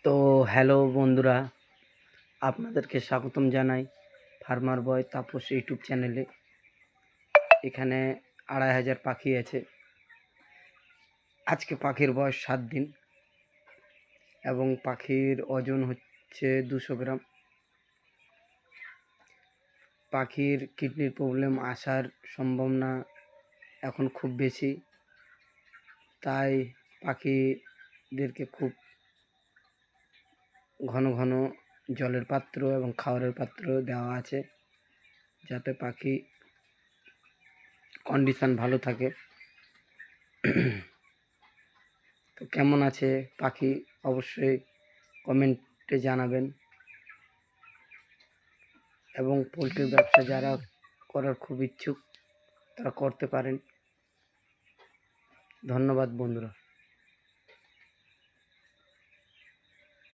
তো হ্যালো বন্ধুরা, আপনাদেরকে স্বাগতম জানাই ফার্মার বয় তাপস ইউটিউব চ্যানেলে। এখানে 2500 পাখি আছে। আজকে পাখির বয়স 7 দিন এবং পাখির ওজন হচ্ছে 200 গ্রাম। পাখির কিডনির প্রবলেম আসার সম্ভাবনা এখন খুব বেশি, তাই পাখিদেরকে খুব ঘন ঘন জলের পাত্র এবং খাবারের পাত্র দেওয়া আছে, যাতে পাখি কন্ডিশন ভালো থাকে। তো কেমন আছে পাখি অবশ্যই কমেন্টে জানাবেন, এবং পোলট্রির ব্যবসা যারা করার খুব ইচ্ছুক তারা করতে পারেন। ধন্যবাদ বন্ধুরা।